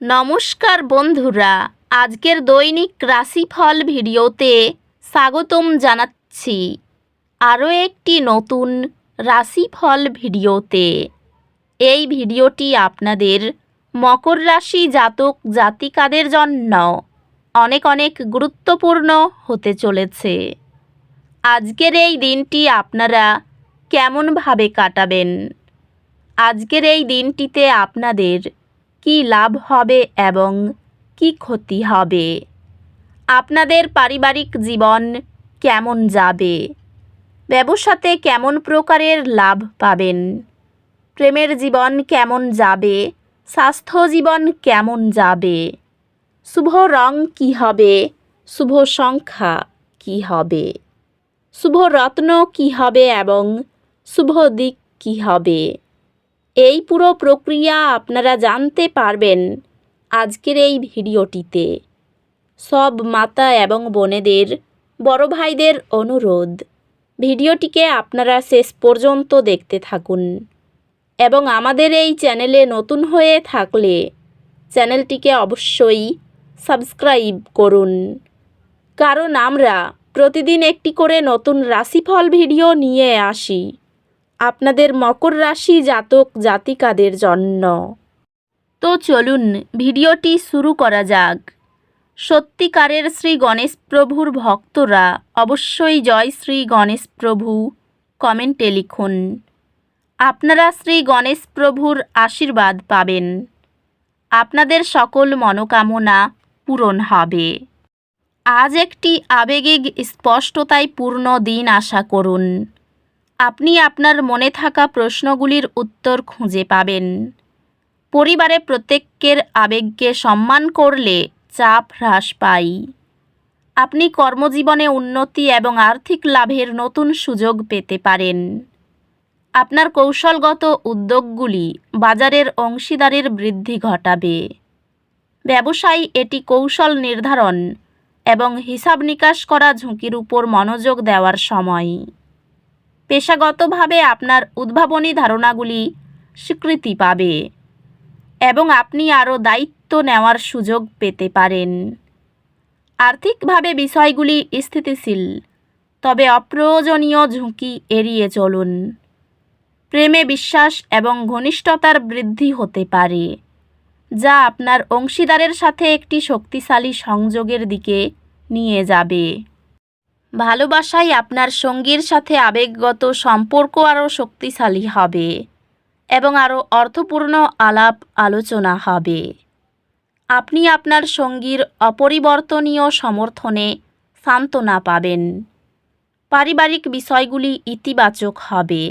নমস্কার বন্ধুরা, আজকের দৈনিক রাশিফল ভিডিওতে স্বাগতম জানাচ্ছি আরও একটি নতুন রাশিফল ভিডিওতে। এই ভিডিওটি আপনাদের মকর রাশি জাতক জাতিকাদের জন্য অনেক অনেক গুরুত্বপূর্ণ হতে চলেছে। আজকের এই দিনটি আপনারা কেমনভাবে কাটাবেন? আজকের এই দিনটিতে আপনাদের কি লাভ হবে এবং কি ক্ষতি হবে? আপনাদের পারিবারিক জীবন কেমন যাবে? ব্যবসাতে কেমন প্রকারের লাভ পাবেন? প্রেমের জীবন কেমন যাবে? স্বাস্থ্য জীবন কেমন যাবে? শুভ রং কি হবে? শুভ সংখ্যা কি হবে? শুভ রত্ন কি হবে এবং শুভ দিক কি হবে? এই পুরো প্রক্রিয়া আপনারা জানতে পারবেন আজকের এই ভিডিওটিতে। সব মাতা এবং বোনেদের, বড় ভাইদের অনুরোধ, ভিডিওটিকে আপনারা শেষ পর্যন্ত দেখতে থাকুন এবং আমাদের এই চ্যানেলে নতুন হয়ে থাকলে চ্যানেলটিকে অবশ্যই সাবস্ক্রাইব করুন, কারণ আমরা প্রতিদিন একটি করে নতুন রাশিফল ভিডিও নিয়ে আসি আপনাদের মকর রাশি জাতক জাতিকাদের জন্য। তো চলুন ভিডিওটি শুরু করা যাক। সত্যিকারের শ্রী গণেশ প্রভুর ভক্তরা অবশ্যই জয় শ্রী গণেশ প্রভু কমেন্টে লিখুন। আপনারা শ্রী গণেশ প্রভুর আশীর্বাদ পাবেন। আপনাদের সকল মনোকামনা পূরণ হবে। আজ একটি আবেগিক স্পষ্টতায় পূর্ণ দিন আশা করুন। আপনি আপনার মনে থাকা প্রশ্নগুলির উত্তর খুঁজে পাবেন। পরিবারে প্রত্যেকের আবেগকে সম্মান করলে চাপ হ্রাস পায়। আপনি কর্মজীবনে উন্নতি এবং আর্থিক লাভের নতুন সুযোগ পেতে পারেন। আপনার কৌশলগত উদ্যোগগুলি বাজারের অংশীদারির বৃদ্ধি ঘটাবে। ব্যবসায় এটি কৌশল নির্ধারণ এবং হিসাব নিকাশ করা ঝুঁকির উপর মনোযোগ দেওয়ার সময়। পেশাগতভাবে আপনার উদ্ভাবনী ধারণাগুলি স্বীকৃতি পাবে এবং আপনি আরও দায়িত্ব নেওয়ার সুযোগ পেতে পারেন। আর্থিকভাবে বিষয়গুলি স্থিতিশীল, তবে অপ্রয়োজনীয় ঝুঁকি এড়িয়ে চলুন। প্রেমে বিশ্বাস এবং ঘনিষ্ঠতার বৃদ্ধি হতে পারে, যা আপনার অংশীদারের সাথে একটি শক্তিশালী সংযোগের দিকে নিয়ে যাবে। ভালোবাসায় আপনার সঙ্গীর সাথে আবেগগত সম্পর্ক আরও শক্তিশালী হবে এবং আরও অর্থপূর্ণ আলাপ আলোচনা হবে। আপনি আপনার সঙ্গীর অপরিবর্তনীয় সমর্থনে সান্ত্বনা পাবেন। পারিবারিক বিষয়গুলি ইতিবাচক হবে,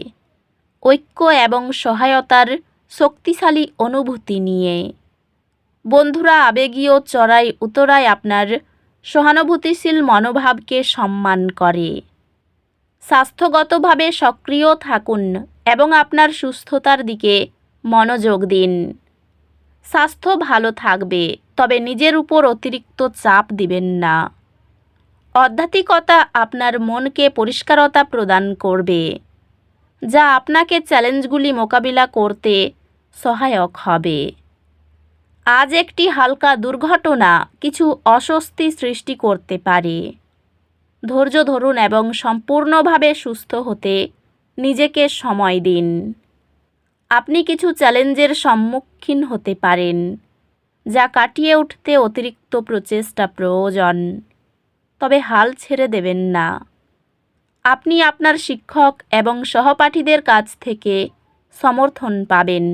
ঐক্য এবং সহায়তার শক্তিশালী অনুভূতি নিয়ে। বন্ধুরা আবেগীয় চড়াই উতরাই আপনার সহানুভূতিশীল মনোভাবকে সম্মান করে। স্বাস্থ্যগতভাবে সক্রিয় থাকুন এবং আপনার সুস্থতার দিকে মনোযোগ দিন। স্বাস্থ্য ভালো থাকবে, তবে নিজের উপর অতিরিক্ত চাপ দিবেন না। আধ্যাত্মিকতা আপনার মনকে পরিষ্কারতা প্রদান করবে, যা আপনাকে চ্যালেঞ্জগুলি মোকাবিলা করতে সহায়ক হবে। আজ একটি হালকা দুর্ঘটনা কিছু অস্বস্তি সৃষ্টি করতে পারে। ধৈর্য ধরুন এবং সম্পূর্ণভাবে সুস্থ হতে নিজেকে সময় দিন। আপনি কিছু চ্যালেঞ্জের সম্মুখীন হতে পারেন, যা কাটিয়ে উঠতে অতিরিক্ত প্রচেষ্টা প্রয়োজন, তবে হাল ছেড়ে দেবেন না। আপনি আপনার শিক্ষক এবং সহপাঠীদের কাছ থেকে সমর্থন পাবেন,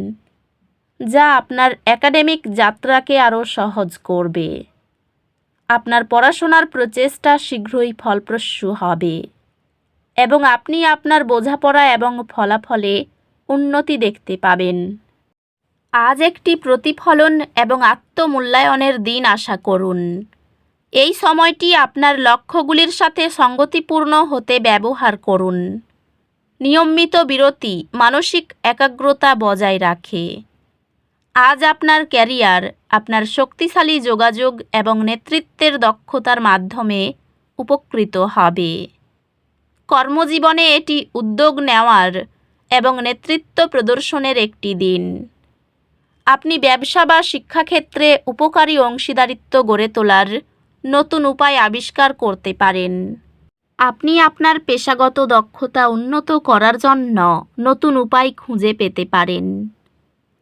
যা আপনার একাডেমিক যাত্রাকে আরও সহজ করবে। আপনার পড়াশোনার প্রচেষ্টা শীঘ্রই ফলপ্রসূ হবে এবং আপনি আপনার বোঝাপড়া এবং ফলাফলে উন্নতি দেখতে পাবেন। আজ একটি প্রতিফলন এবং আত্মমূল্যায়নের দিন আশা করুন। এই সময়টি আপনার লক্ষ্যগুলির সাথে সঙ্গতিপূর্ণ হতে ব্যবহার করুন। নিয়মিত বিরতি মানসিক একাগ্রতা বজায় রাখে। আজ আপনার ক্যারিয়ার আপনার শক্তিশালী যোগাযোগ এবং নেতৃত্বের দক্ষতার মাধ্যমে উপকৃত হবে। কর্মজীবনে এটি উদ্যোগ নেওয়ার এবং নেতৃত্ব প্রদর্শনের একটি দিন। আপনি ব্যবসা বা শিক্ষাক্ষেত্রে উপকারী অংশীদারিত্ব গড়ে তোলার নতুন উপায় আবিষ্কার করতে পারেন। আপনি আপনার পেশাগত দক্ষতা উন্নত করার জন্য নতুন উপায় খুঁজে পেতে পারেন।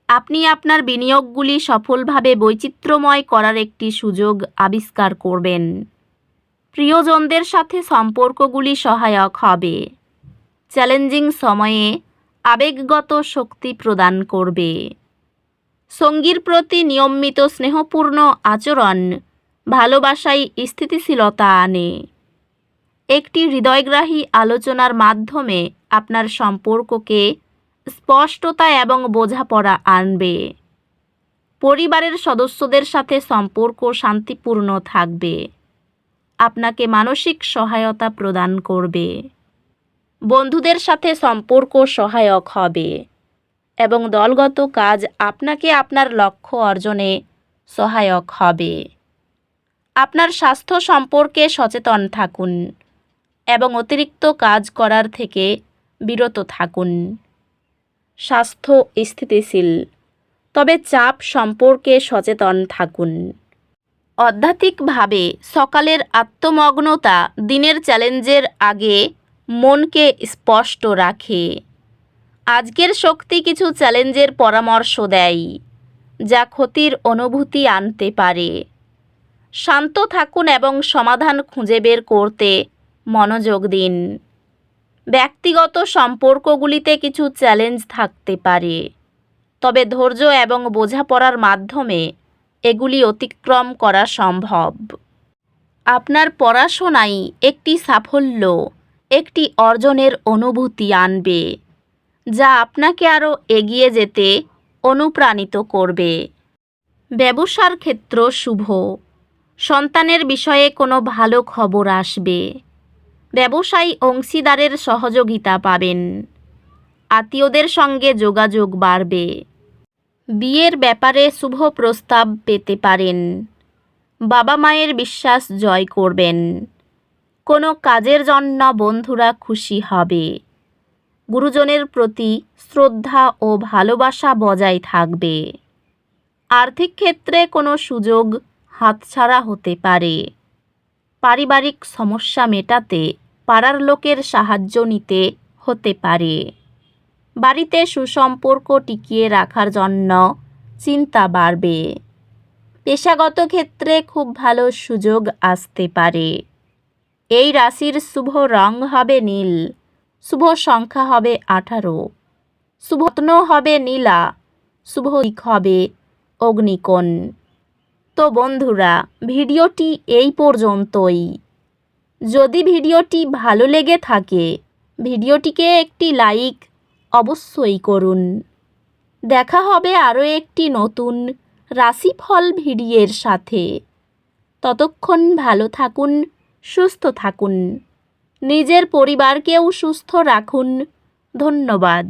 আপনি আপনার বিনিয়োগগুলি সফলভাবে বৈচিত্র্যময় করার একটি সুযোগ আবিষ্কার করবেন। প্রিয়জনদের সাথে সম্পর্কগুলি সহায়ক হবে। চ্যালেঞ্জিং সময়ে আবেগগত শক্তি প্রদান করবে। সঙ্গীর প্রতি নিয়মিত স্নেহপূর্ণ আচরণ ভালোবাসায় স্থিতিশীলতা আনে। একটি হৃদয়গ্রাহী আলোচনার মাধ্যমে আপনার সম্পর্ককে স্পষ্টতা এবং বোঝাপড়া আনবে। পরিবারের সদস্যদের সাথে সম্পর্ক শান্তিপূর্ণ থাকবে। আপনাকে মানসিক সহায়তা প্রদান করবে। বন্ধুদের সাথে সম্পর্ক সহায়ক হবে এবং দলগত কাজ আপনাকে আপনার লক্ষ্য অর্জনে সহায়ক হবে। আপনার স্বাস্থ্য সম্পর্কে সচেতন থাকুন এবং অতিরিক্ত কাজ করার থেকে বিরত থাকুন। স্বাস্থ্য স্থিতিশীল, তবে চাপ সম্পর্কে সচেতন থাকুন। আধ্যাত্মিকভাবে সকালের আত্মমগ্নতা দিনের চ্যালেঞ্জের আগে মনকে স্পষ্ট রাখে। আজকের শক্তি কিছু চ্যালেঞ্জের পরামর্শ দেয়, যা ক্ষতির অনুভূতি আনতে পারে। শান্ত থাকুন এবং সমাধান খুঁজে বের করতে মনোযোগ দিন। ব্যক্তিগত সম্পর্কগুলিতে কিছু চ্যালেঞ্জ থাকতে পারে, তবে ধৈর্য এবং বোঝাপড়ার মাধ্যমে এগুলি অতিক্রম করা সম্ভব। আপনার পড়াশোনায় একটি সাফল্য একটি অর্জনের অনুভূতি আনবে, যা আপনাকে আরও এগিয়ে যেতে অনুপ্রাণিত করবে। ব্যবসার ক্ষেত্র শুভ। সন্তানের বিষয়ে কোনো ভালো খবর আসবে। ব্যবসায়ী অংশীদারের সহযোগিতা পাবেন। আত্মীয়দের সঙ্গে যোগাযোগ বাড়বে। বিয়ের ব্যাপারে শুভ প্রস্তাব পেতে পারেন। বাবা মায়ের বিশ্বাস জয় করবেন। কোনো কাজের জন্য বন্ধুরা খুশি হবে। গুরুজনের প্রতি শ্রদ্ধা ও ভালোবাসা বজায় থাকবে। আর্থিক ক্ষেত্রে কোনো সুযোগ হাতছাড়া হতে পারে। পারিবারিক সমস্যা মেটাতে পাড়ার লোকের সাহায্য নিতে হতে পারে। বাড়িতে সুসম্পর্ক টিকিয়ে রাখার জন্য চিন্তা বাড়বে। পেশাগত ক্ষেত্রে খুব ভালো সুযোগ আসতে পারে। এই রাশির শুভ রং হবে নীল। শুভ সংখ্যা হবে 18। শুভ রত্ন হবে নীলা। শুভ দিক হবে অগ্নিকোণ। তো বন্ধুরা, ভিডিওটি এই পর্যন্তই। যদি ভিডিওটি ভালো লেগে থাকে ভিডিওটিকে একটি লাইক অবশ্যই করুন। দেখা হবে আরও একটি নতুন রাশিফল ভিডিওর সাথে। ততক্ষণ ভালো থাকুন, সুস্থ থাকুন, নিজের পরিবারকেও সুস্থ রাখুন। ধন্যবাদ।